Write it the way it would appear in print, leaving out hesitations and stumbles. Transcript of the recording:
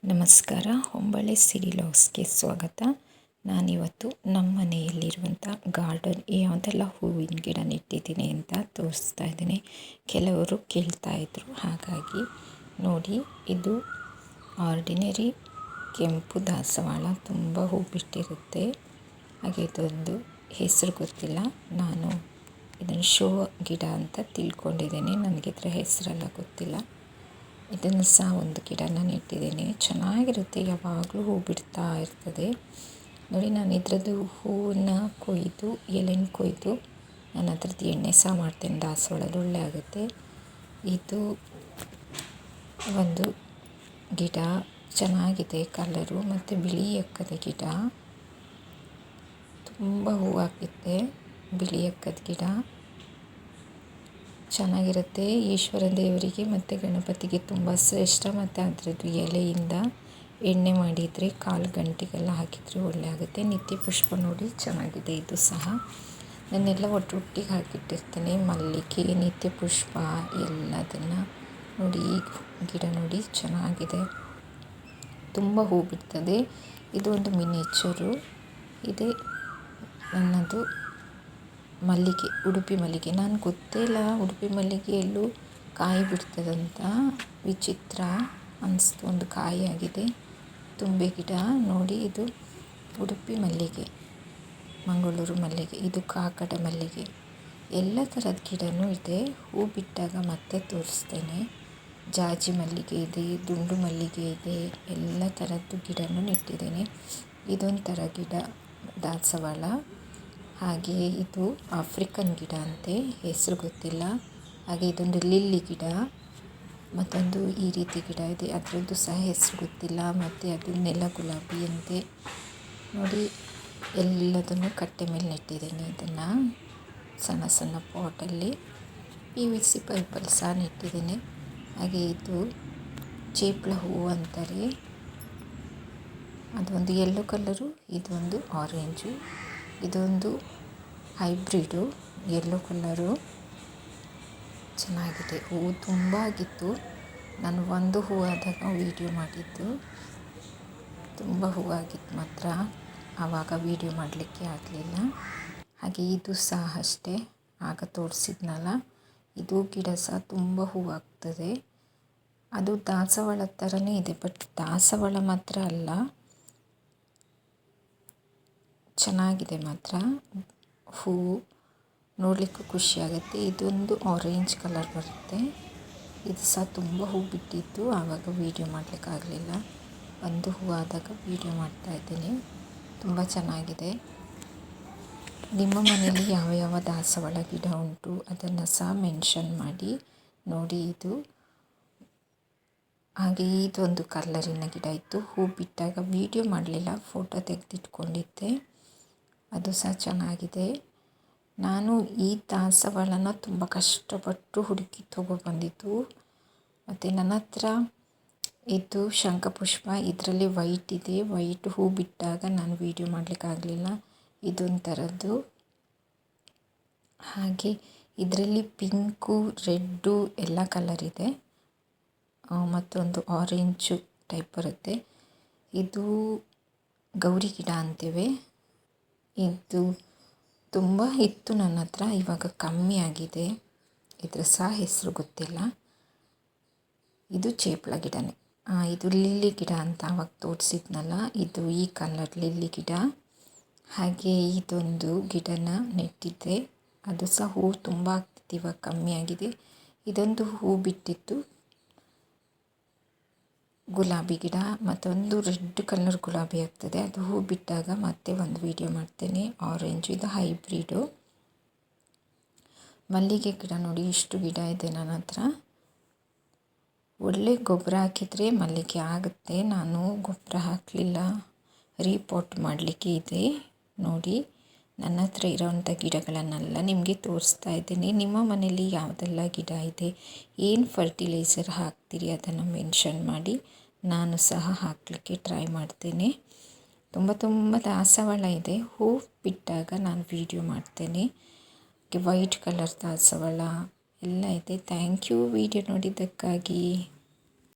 ನಮಸ್ಕಾರ. ಹೊಂಬಳೆ ಸಿರಿ ಲಾಗ್ಸ್ಗೆ ಸ್ವಾಗತ. ನಾನಿವತ್ತು ನಮ್ಮ ಮನೆಯಲ್ಲಿರುವಂಥ ಗಾರ್ಡನ್ ಯಾವುದೆಲ್ಲ ಹೂವಿನ ಗಿಡ ನೆಟ್ಟಿದ್ದೀನಿ ಅಂತ ತೋರಿಸ್ತಾ ಇದ್ದೀನಿ. ಕೆಲವರು ಕೇಳ್ತಾಯಿದ್ರು, ಹಾಗಾಗಿ ನೋಡಿ, ಇದು ಆರ್ಡಿನರಿ ಕೆಂಪು ದಾಸವಾಳ, ತುಂಬ ಹೂ ಬಿಟ್ಟಿರುತ್ತೆ. ಹಾಗೆ ಇದೊಂದು ಹೆಸರು ಗೊತ್ತಿಲ್ಲ, ನಾನು ಇದನ್ನು ಶೋ ಗಿಡ ಅಂತ ತಿಳ್ಕೊಂಡಿದ್ದೇನೆ, ನನಗಿದ್ರ ಹೆಸರೆಲ್ಲ ಗೊತ್ತಿಲ್ಲ. ಇದನ್ನು ಸಹ ಒಂದು ಗಿಡನ ನೆಟ್ಟಿದ್ದೇನೆ, ಚೆನ್ನಾಗಿರುತ್ತೆ, ಯಾವಾಗಲೂ ಹೂ ಬಿಡ್ತಾ ಇರ್ತದೆ. ನೋಡಿ, ನಾನು ಇದರದ್ದು ಹೂವನ್ನು ಕೊಯ್ದು ಎಲೆನ ಕೊಯ್ದು ನಾನು ಅದರದ್ದು ಎಣ್ಣೆ ಸಹ ಮಾಡ್ತೇನೆ. ದಾಸವಾಳದ ಒಳ್ಳೆ ಆಗುತ್ತೆ. ಇದು ಒಂದು ಗಿಡ ಚೆನ್ನಾಗಿದೆ, ಕಲರು ಮತ್ತು ಬಿಳಿ ಎಕ್ಕದ ಗಿಡ, ತುಂಬ ಹೂವಾಗುತ್ತೆ. ಬಿಳಿ ಎಕ್ಕದ ಗಿಡ ಚೆನ್ನಾಗಿರುತ್ತೆ. ಈಶ್ವರ ದೇವರಿಗೆ ಮತ್ತು ಗಣಪತಿಗೆ ತುಂಬ ಶ್ರೇಷ್ಠ. ಮತ್ತು ಅದರದ್ದು ಎಲೆಯಿಂದ ಎಣ್ಣೆ ಮಾಡಿದರೆ ಕಾಲು ಗಂಟೆಗೆಲ್ಲ ಹಾಕಿದರೆ ಒಳ್ಳೆ ಆಗುತ್ತೆ. ನಿತ್ಯ ಪುಷ್ಪ ನೋಡಿ, ಚೆನ್ನಾಗಿದೆ ಇದು ಸಹ. ನಾನೆಲ್ಲ ಒಟ್ಟಿಗೆ ಹಾಕಿಟ್ಟಿರ್ತೇನೆ, ಮಲ್ಲಿಗೆ, ನಿತ್ಯ ಪುಷ್ಪ ಎಲ್ಲದನ್ನು. ನೋಡಿ, ಈ ಗಿಡ ನೋಡಿ ಚೆನ್ನಾಗಿದೆ, ತುಂಬ ಹೂ ಬಿಡ್ತದೆ. ಇದು ಒಂದು ಮಿನಿಯೇಚರು. ಇದೆ ನನ್ನದು ಮಲ್ಲಿಗೆ, ಉಡುಪಿ ಮಲ್ಲಿಗೆ. ನಾನು ಗೊತ್ತೇ ಇಲ್ಲ ಉಡುಪಿ ಮಲ್ಲಿಗೆಯಲ್ಲೂ ಕಾಯಿ ಬಿಡ್ತದಂತ, ವಿಚಿತ್ರ ಅನಿಸ್ತು. ಒಂದು ಕಾಯಿ ಆಗಿದೆ, ತುಂಬೆ ಗಿಡ ನೋಡಿ. ಇದು ಉಡುಪಿ ಮಲ್ಲಿಗೆ, ಮಂಗಳೂರು ಮಲ್ಲಿಗೆ, ಇದು ಕಾಕಡ ಮಲ್ಲಿಗೆ. ಎಲ್ಲ ಥರದ ಗಿಡನೂ ಇದೆ. ಹೂ ಬಿಟ್ಟಾಗ ಮತ್ತೆ ತೋರಿಸ್ತೇನೆ. ಜಾಜಿ ಮಲ್ಲಿಗೆ ಇದೆ, ದುಂಡು ಮಲ್ಲಿಗೆ ಇದೆ, ಎಲ್ಲ ಥರದ್ದು ಗಿಡನೂ ನೆಟ್ಟಿದ್ದೇನೆ. ಇದೊಂಥರ ಗಿಡ ದಾಸವಾಳ. ಹಾಗೆ ಇದು ಆಫ್ರಿಕನ್ ಗಿಡ ಅಂತೆ, ಹೆಸರು ಗೊತ್ತಿಲ್ಲ. ಹಾಗೆ ಇದೊಂದು ಲಿಲ್ಲಿ ಗಿಡ, ಮತ್ತೊಂದು ಈ ರೀತಿ ಗಿಡ ಇದೆ, ಅದರದ್ದು ಸಹ ಹೆಸರು ಗೊತ್ತಿಲ್ಲ. ಮತ್ತು ಅದು ನೆಲ ಗುಲಾಬಿ ಅಂತೆ. ನೋಡಿ, ಎಲ್ಲದನ್ನು ಕಟ್ಟೆ ಮೇಲೆ ನೆಟ್ಟಿದ್ದೇನೆ. ಇದನ್ನು ಸಣ್ಣ ಸಣ್ಣ ಪಾಟಲ್ಲಿ PVC ಪೈಪಲ್ಲಿ ಸಹ ನೆಟ್ಟಿದ್ದೇನೆ. ಹಾಗೆ ಇದು ಚೇಪಲ ಹೂವು ಅಂತಾರೆ, ಅದೊಂದು ಯೆಲ್ಲೋ ಕಲರು, ಇದೊಂದು ಆರೆಂಜು. ಇದೊಂದು ಹೈಬ್ರಿಡು, ಯೆಲ್ಲೋ ಕಲರು, ಚೆನ್ನಾಗಿದೆ. ಹೂವು ತುಂಬ ಆಗಿತ್ತು. ನಾನು ಒಂದು ಹೂವು ಆದಾಗ ವೀಡಿಯೋ ಮಾಡಿದ್ದು, ತುಂಬ ಹೂವಾಗಿತ್ತು ಮಾತ್ರ, ಆವಾಗ ವೀಡಿಯೋ ಮಾಡಲಿಕ್ಕೆ ಆಗಲಿಲ್ಲ. ಹಾಗೆ ಇದು ಸಹ ಅಷ್ಟೇ, ಆಗ ತೋರಿಸಿದ್ನಲ್ಲ, ಇದು ಗಿಡ ಸಹ ತುಂಬ ಹೂವಾಗ್ತದೆ. ಅದು ದಾಸವಾಳ ಥರನೇ ಇದೆ, ಬಟ್ ದಾಸವಾಳ ಮಾತ್ರ ಅಲ್ಲ, ಚೆನ್ನಾಗಿದೆ ಮಾತ್ರ. ಹೂವು ನೋಡಲಿಕ್ಕೂ ಖುಷಿಯಾಗುತ್ತೆ. ಇದೊಂದು ಆರೆಂಜ್ ಕಲರ್ ಬರುತ್ತೆ. ಇದು ಸಹ ತುಂಬ ಹೂ ಬಿಟ್ಟಿತ್ತು, ಆವಾಗ ವೀಡಿಯೋ ಮಾಡಲಿಕ್ಕಾಗಲಿಲ್ಲ. ಒಂದು ಹೂ ಆದಾಗ ವೀಡಿಯೋ ಮಾಡ್ತಾಯಿದ್ದೀನಿ. ತುಂಬ ಚೆನ್ನಾಗಿದೆ. ನಿಮ್ಮ ಮನೆಯಲ್ಲಿ ಯಾವ ಯಾವ ದಾಸವಾಳ ಗಿಡ ಉಂಟು ಅದನ್ನು ಸಹ ಮೆನ್ಷನ್ ಮಾಡಿ. ನೋಡಿ, ಇದು ಹಾಗೆ ಇದೊಂದು ಕಲ್ಲರಿನ ಗಿಡ ಇತ್ತು, ಹೂ ಬಿಟ್ಟಾಗ ವೀಡಿಯೋ ಮಾಡಲಿಲ್ಲ, ಫೋಟೋ ತೆಗೆದಿಟ್ಕೊಂಡಿದ್ದೆ. ಅದು ಸಹ ಚೆನ್ನಾಗಿದೆ. ನಾನು ಈ ದಾಸವಾಳನ ತುಂಬ ಕಷ್ಟಪಟ್ಟು ಹುಡುಕಿ ತಗೊಬಂದಿದ್ದು. ಮತ್ತು ನನ್ನ ಹತ್ರ ಇದು ಶಂಖಪುಷ್ಪ, ಇದರಲ್ಲಿ ವೈಟ್ ಇದೆ. ವೈಟ್ ಹೂ ಬಿಟ್ಟಾಗ ನಾನು ವೀಡಿಯೋ ಮಾಡಲಿಕ್ಕಾಗಲಿಲ್ಲ. ಇದೊಂಥರದ್ದು. ಹಾಗೆ ಇದರಲ್ಲಿ ಪಿಂಕು, ರೆಡ್ಡು ಎಲ್ಲ ಕಲರ್ ಇದೆ. ಮತ್ತೊಂದು ಆರೆಂಜು ಟೈಪ್ ಬರುತ್ತೆ. ಇದು ಗೌರಿ ಗಿಡ ಅಂತೇವೆ. ಇದು ತುಂಬ ಇತ್ತು ನನ್ನ ಹತ್ರ, ಇವಾಗ ಕಮ್ಮಿ ಆಗಿದೆ. ಇದರ ಸಹ ಹೆಸರು ಗೊತ್ತಿಲ್ಲ. ಇದು ಚೇಪಲ ಗಿಡನೇ. ಇದು ಲಿಲ್ಲಿ ಗಿಡ ಅಂತ ಆವಾಗ ತೋರಿಸಿದ್ನಲ್ಲ, ಇದು ಈ ಕಲರ್ ಲಿಲ್ಲಿ ಗಿಡ. ಹಾಗೆ ಇದೊಂದು ಗಿಡನ ನೆಟ್ಟಿದ್ದೆ, ಅದು ಸಹ ಹೂ ತುಂಬ ಆಗ್ತಿತ್ತು, ಇವಾಗ ಕಮ್ಮಿ ಆಗಿದೆ. ಇದೊಂದು ಹೂ ಬಿಟ್ಟಿತ್ತು, ಗುಲಾಬಿ ಗಿಡ. ಮತ್ತೊಂದು ರೆಡ್ ಕಲರ್ ಗುಲಾಬಿ ಆಗ್ತದೆ, ಅದು ಹೂ ಬಿಟ್ಟಾಗ ಮತ್ತೆ ಒಂದು ವೀಡಿಯೋ ಮಾಡ್ತೇನೆ. ಆರೆಂಜ್, ಇದು ಹೈಬ್ರಿಡು. ಮಲ್ಲಿಗೆ ಗಿಡ ನೋಡಿ, ಇಷ್ಟು ಗಿಡ ಇದೆ ನನ್ನ ಹತ್ರ. ಒಳ್ಳೆ ಗೊಬ್ಬರ ಹಾಕಿದರೆ ಮಲ್ಲಿಗೆ ಆಗುತ್ತೆ. ನಾನು ಗೊಬ್ಬರ ಹಾಕಲಿಲ್ಲ, ರೀಪಾಟ್ ಮಾಡಲಿಕ್ಕೆ ಇದೆ. ನೋಡಿ, ನನ್ನ ಹತ್ರ ಇರೋವಂಥ ಗಿಡಗಳನ್ನೆಲ್ಲ ನಿಮಗೆ ತೋರಿಸ್ತಾ ಇದ್ದೀನಿ. ನಿಮ್ಮ ಮನೆಯಲ್ಲಿ ಯಾವುದೆಲ್ಲ ಗಿಡ ಇದೆ, ಏನು ಫರ್ಟಿಲೈಸರ್ ಹಾಕ್ತೀರಿ ಅದನ್ನು ಮೆನ್ಷನ್ ಮಾಡಿ, ನಾನು ಸಹ ಹಾಕಲಿಕ್ಕೆ ಟ್ರೈ ಮಾಡ್ತೇನೆ. ತುಂಬ ದಾಸವಾಳ ಇದೆ, ಹೂ ಬಿಟ್ಟಾಗ ನಾನು ವೀಡಿಯೋ ಮಾಡ್ತೇನೆ. ವೈಟ್ ಕಲರ್ ದಾಸವಾಳ ಎಲ್ಲ ಇದೆ. Thank you video ನೋಡಿದ್ದಕ್ಕಾಗಿ.